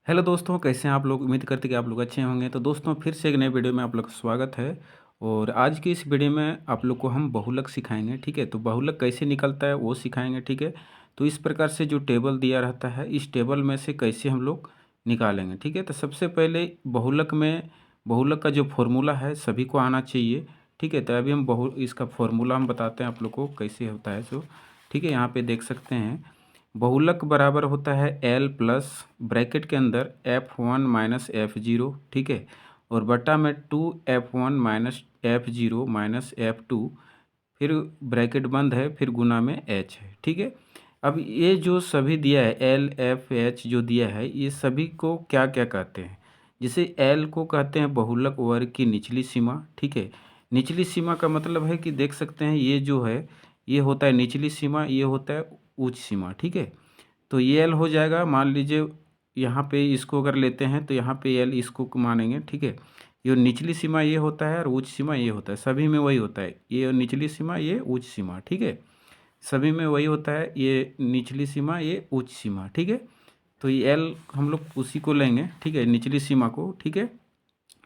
Hello दोस्तों, कैसे हैं आप लोग? उम्मीद करते हैं कि आप लोग अच्छे होंगे। तो दोस्तों, फिर से एक नए वीडियो में आप लोग का स्वागत है। और आज की इस वीडियो में आप लोग को हम बहुलक सिखाएंगे, ठीक है। तो बहुलक कैसे निकलता है वो सिखाएंगे, ठीक है। तो इस प्रकार से जो टेबल दिया रहता है, इस टेबल में से कैसे हम लोग निकालेंगे, ठीक है। तो सबसे पहले बहुलक का जो फॉर्मूला है सभी को आना चाहिए, ठीक है। तो अभी हम इसका फॉर्मूला हम बताते हैं आप लोग को कैसे होता है। सो ठीक है, यहाँ पे देख सकते हैं बहुलक बराबर होता है एल प्लस ब्रैकेट के अंदर F1 माइनस F0, ठीक है। और बटा में 2F1 minus F0 minus F2, फिर ब्रैकेट बंद है, फिर गुना में H है, ठीक है। अब ये जो सभी दिया है L F H जो दिया है, ये सभी को क्या क्या कहते हैं। जैसे L को कहते हैं बहुलक वर्ग की निचली सीमा, ठीक है। निचली सीमा का मतलब है कि देख सकते हैं ये जो है, ये होता है निचली सीमा, ये होता है उच्च सीमा, ठीक है। तो ये एल हो जाएगा। मान लीजिए यहाँ पे इसको अगर लेते हैं तो यहाँ पे एल इसको मानेंगे, ठीक है। ये निचली सीमा ये होता है और उच्च सीमा ये होता है, सभी में वही होता है। ये निचली सीमा, ये उच्च सीमा, ठीक है। सभी में वही होता है, ये निचली सीमा, ये उच्च सीमा, ठीक है। तो ये एल हम लोग उसी को लेंगे, ठीक है, निचली सीमा को, ठीक है।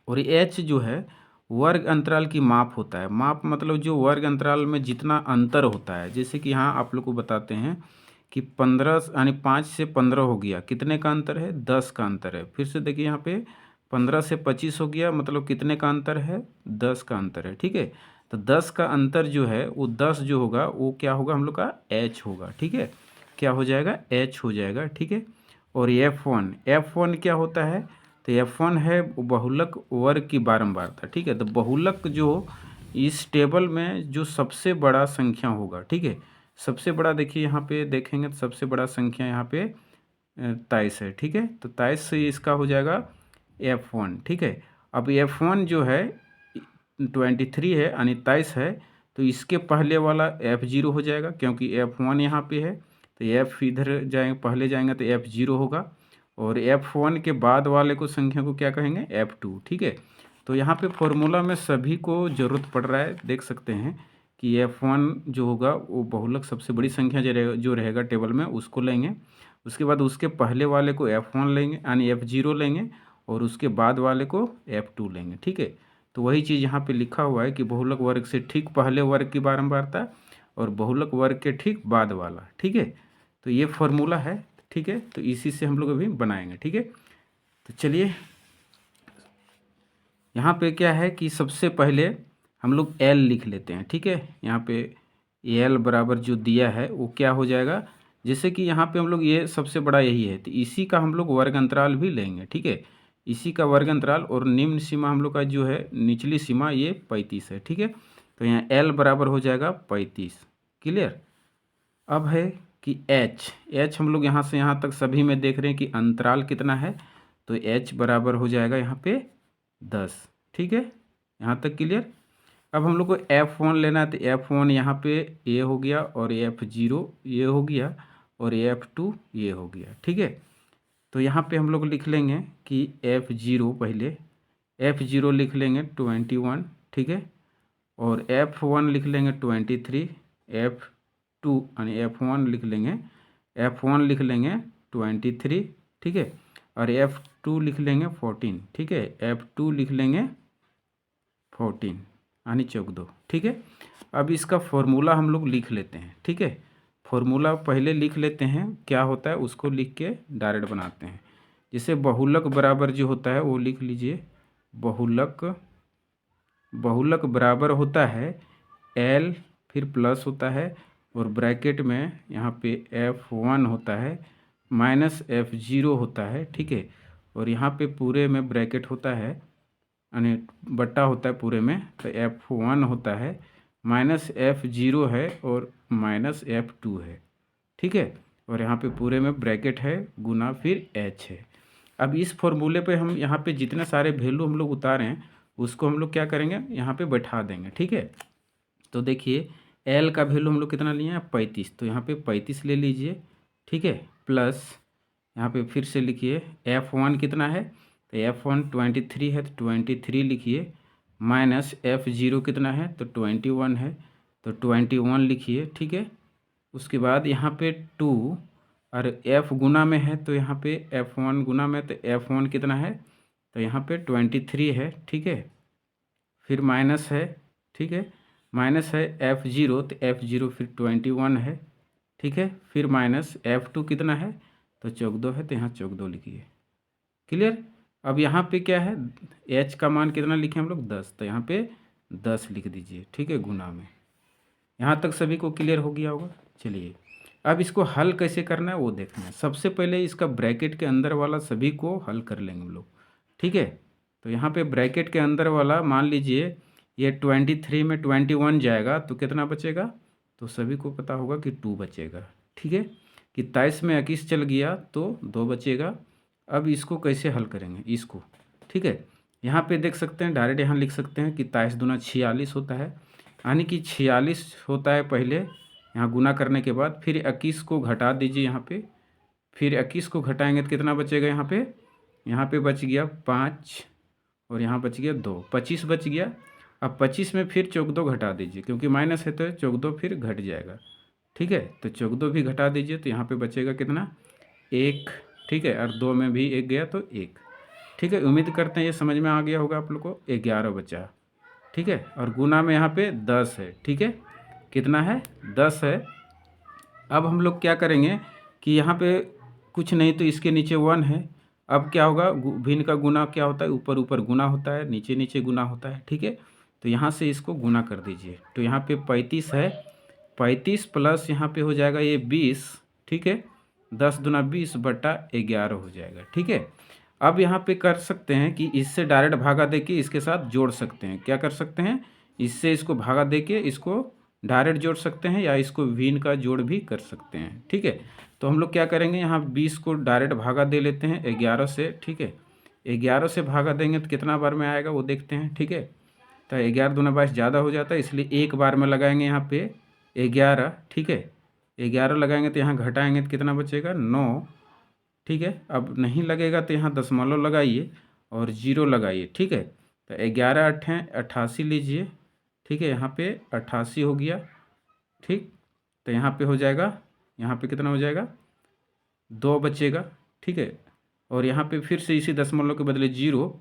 और एच जो है वर्ग अंतराल की माप होता है। माप मतलब जो वर्ग अंतराल में जितना अंतर होता है। जैसे कि यहाँ आप लोग को बताते हैं कि 15 यानी 5 से 15 हो गया, कितने का अंतर है? 10 का अंतर है। फिर से देखिए यहाँ पे 15 से 25 हो गया, मतलब कितने का अंतर है? 10 का अंतर है, ठीक है। तो 10 का अंतर जो है वो 10 जो होगा वो क्या होगा? हम लोग का एच होगा, ठीक है। क्या हो जाएगा? एच हो जाएगा, ठीक है। और एफ वन क्या होता है? तो F1 है बहुलक वर्ग की बारंबारता, ठीक है। तो बहुलक जो इस टेबल में जो सबसे बड़ा संख्या होगा, ठीक है। सबसे बड़ा देखिए यहाँ पे देखेंगे तो सबसे बड़ा संख्या यहाँ पे 23 है, ठीक है। तो 23 से इसका हो जाएगा F1, ठीक है। अब F1 जो है 23 है यानी 23 है, तो इसके पहले वाला F0 हो जाएगा, क्योंकि F1 यहाँ पे है। तो F इधर जाएंगे, पहले जाएंगे तो F0 होगा। और F1 के बाद वाले को संख्या को क्या कहेंगे? F2, ठीक है। तो यहाँ पे फॉर्मूला में सभी को ज़रूरत पड़ रहा है, देख सकते हैं कि F1 जो होगा वो बहुलक सबसे बड़ी संख्या जो रहेगा टेबल में उसको लेंगे। उसके बाद उसके पहले वाले को F1 लेंगे यानी F0 लेंगे, और उसके बाद वाले को F2 लेंगे, ठीक है। तो वही चीज़ यहाँ पे लिखा हुआ है कि बहुलक वर्ग से ठीक पहले वर्ग की बारंबारता और बहुलक वर्ग के ठीक बाद वाला, ठीक है। तो ये फॉर्मूला है, ठीक है। तो इसी से हम लोग अभी बनाएंगे, ठीक है। तो चलिए, यहाँ पे क्या है कि सबसे पहले हम लोग एल लिख लेते हैं, ठीक है। यहाँ पे एल बराबर जो दिया है वो क्या हो जाएगा? जैसे कि यहाँ पे हम लोग, ये सबसे बड़ा यही है, तो इसी का हम लोग वर्ग अंतराल भी लेंगे, ठीक है। इसी का वर्ग अंतराल, और निम्न सीमा हम लोग का जो है निचली सीमा ये 35 है, ठीक है। तो यहाँ एल बराबर हो जाएगा 35। क्लियर? अब है कि एच हम लोग यहाँ से यहाँ तक सभी में देख रहे हैं कि अंतराल कितना है। तो एच बराबर हो जाएगा यहाँ पे 10, ठीक है। यहाँ तक क्लियर? अब हम लोग को F1 लेना है, तो F1 यहाँ पे ये हो गया, और F0 ये हो गया, और F2 ये हो गया, ठीक है। तो यहाँ पे हम लोग लिख लेंगे कि F0 पहले, F0 लिख लेंगे 21, ठीक है। और F1 लिख लेंगे 23, F2 यानी F1 लिख लेंगे, F1 लिख लेंगे 23, ठीक है। और F2 लिख लेंगे 14, ठीक है। F2 लिख लेंगे 14 यानी 14, ठीक है। अब इसका फॉर्मूला हम लोग लिख लेते हैं, ठीक है। फॉर्मूला पहले लिख लेते हैं, क्या होता है उसको लिख के डायरेक्ट बनाते हैं। जैसे बहुलक बराबर जो होता है वो लिख लीजिए। बहुलक बहुलक बराबर होता है एल, फिर प्लस होता है, और ब्रैकेट में यहाँ पे F1 होता है, माइनस F0 होता है, ठीक है। और यहाँ पे पूरे में ब्रैकेट होता है यानी बट्टा होता है पूरे में, तो F1 होता है, माइनस F0 है, और माइनस F2 है, ठीक है। और यहाँ पे पूरे में ब्रैकेट है, गुना फिर H है। अब इस फॉर्मूले पे हम यहाँ पे जितने सारे वैल्यू हम लोग उतारे हैं उसको हम लोग क्या करेंगे? यहाँ पे बैठा देंगे, ठीक है। तो देखिए एल का वैल्यू हम लोग कितना लिए हैं? 35। तो यहाँ पे 35 ले लीजिए, ठीक है। प्लस यहाँ पे फिर से लिखिए F1 कितना है? तो F1 23 है, तो 23 लिखिए। माइनस F0 कितना है? तो 21 है, तो 21 लिखिए, ठीक है। उसके बाद यहाँ पे 2 और एफ गुना में है तो यहाँ पे F1 गुना में, तो F1 कितना है, तो यहाँ पे 23 है, ठीक है। फिर माइनस है, ठीक है, माइनस है F0, तो F0 फिर 21 है, ठीक है। फिर माइनस F2 कितना है, तो 14 है, तो यहाँ 14 लिखिए। क्लियर। अब यहाँ पे क्या है, H का मान कितना लिखे हम लोग 10, तो यहाँ पे 10 लिख दीजिए, ठीक है, गुना में। यहाँ तक सभी को क्लियर हो गया होगा। चलिए अब इसको हल कैसे करना है वो देखना है। सबसे पहले इसका ब्रैकेट के अंदर वाला सभी को हल कर लेंगे हम लोग, ठीक है। तो यहाँ पे ब्रैकेट के अंदर वाला मान लीजिए ये 23 में 21 जाएगा तो कितना बचेगा, तो सभी को पता होगा कि 2 बचेगा, ठीक है। कि 23 में 21 चल गया तो 2 बचेगा। अब इसको कैसे हल करेंगे इसको, ठीक है। यहाँ पे देख सकते हैं, डायरेक्ट यहाँ लिख सकते हैं कि 23 दूना 46 होता है, यानी कि 46 होता है पहले यहाँ गुना करने के बाद। फिर 21 को घटा दीजिए यहाँ पे, फिर 21 को घटाएंगे तो कितना बचेगा यहाँ पे बच गया 5 और यहाँ बच गया 2, 25 बच गया। अब 25 में फिर 14 घटा दीजिए, क्योंकि माइनस है तो 14 फिर घट जाएगा, ठीक है। तो 14 भी घटा दीजिए तो यहाँ पे बचेगा कितना, 1, ठीक है। और 2 में भी 1 गया तो 1, ठीक है। उम्मीद करते हैं ये समझ में आ गया होगा आप लोग को। 11 बचा, ठीक है। और गुना में यहाँ पे 10 है, ठीक है। कितना है, 10 है। अब हम लोग क्या करेंगे कि यहाँ पे कुछ नहीं तो इसके नीचे 1 है। अब क्या होगा, भिन्न का गुना क्या होता है, ऊपर ऊपर गुना होता है, नीचे नीचे गुना होता है, ठीक है। तो यहाँ से इसको गुना कर दीजिए, तो यहाँ पे 35 है, 35 प्लस यहाँ पे हो जाएगा ये 20, ठीक है। 10 दूना 20 बटा 11 हो जाएगा, ठीक है। अब यहाँ पे कर सकते हैं कि इससे डायरेक्ट भागा दे के इसके साथ जोड़ सकते हैं। क्या कर सकते हैं, इससे इसको भागा दे के इसको डायरेक्ट जोड़ सकते हैं, या इसको भिन्न का जोड़ भी कर सकते हैं, ठीक है। तो हम लोग क्या करेंगे, यहाँ 20 को डायरेक्ट भागा दे लेते हैं 11 से, ठीक है। 11 से भागा देंगे तो कितना बार में आएगा वो देखते हैं, ठीक है। तो 11 दूना 22 ज़्यादा हो जाता है, इसलिए एक बार में लगाएंगे यहाँ पे 11, ठीक है। 11 लगाएंगे तो यहाँ घटाएंगे तो कितना बचेगा, 9, ठीक है। अब नहीं लगेगा तो यहाँ दशमलव लगाइए और 0 लगाइए, ठीक है। तो 11 8 88 लीजिए, ठीक है। यहाँ पे 88 हो गया, ठीक। तो यहाँ पे हो जाएगा, यहाँ पे कितना हो जाएगा, 2 बचेगा, ठीक है। और यहाँ पे फिर से इसी दशमलव के बदले 0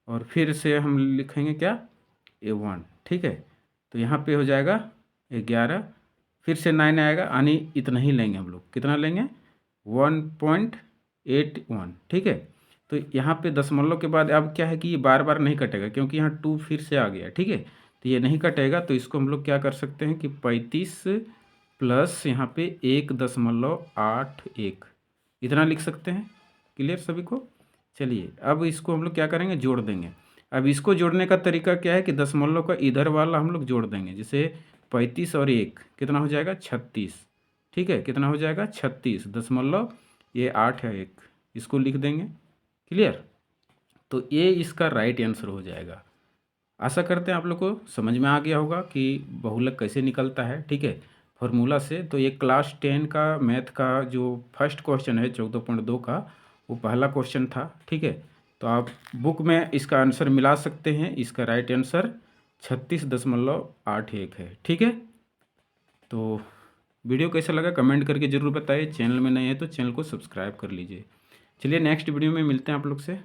और फिर से हम लिखेंगे क्या, 1, ठीक है। तो यहाँ पे हो जाएगा 11, फिर से 9 आएगा, यानी इतना ही लेंगे हम लोग। कितना लेंगे, 1.81, ठीक है। तो यहाँ पे दशमलव के बाद अब क्या है कि ये बार बार नहीं कटेगा, क्योंकि यहाँ 2 फिर से आ गया, ठीक है। तो ये नहीं कटेगा, तो इसको हम लोग क्या कर सकते हैं कि 35 प्लस यहाँ पे 1.81 इतना लिख सकते हैं। क्लियर सभी को। चलिए अब इसको हम लोग क्या करेंगे, जोड़ देंगे। अब इसको जोड़ने का तरीका क्या है कि दशमलव का इधर वाला हम लोग जोड़ देंगे। जैसे 35 और 1 कितना हो जाएगा, 36, ठीक है। कितना हो जाएगा, 36 दशमलव ये 8 है 1, इसको लिख देंगे। क्लियर। तो ये इसका राइट आंसर हो जाएगा। आशा करते हैं आप लोग को समझ में आ गया होगा कि बहुलक कैसे निकलता है, ठीक है, फॉर्मूला से। तो ये क्लास 10 का मैथ का जो फर्स्ट क्वेश्चन है 14.2 का, वो पहला क्वेश्चन था, ठीक है। तो आप बुक में इसका आंसर मिला सकते हैं। इसका राइट आंसर 36.81 है, ठीक है। तो वीडियो कैसा लगा कमेंट करके ज़रूर बताइए। चैनल में नए हैं तो चैनल को सब्सक्राइब कर लीजिए। चलिए नेक्स्ट वीडियो में मिलते हैं आप लोग से।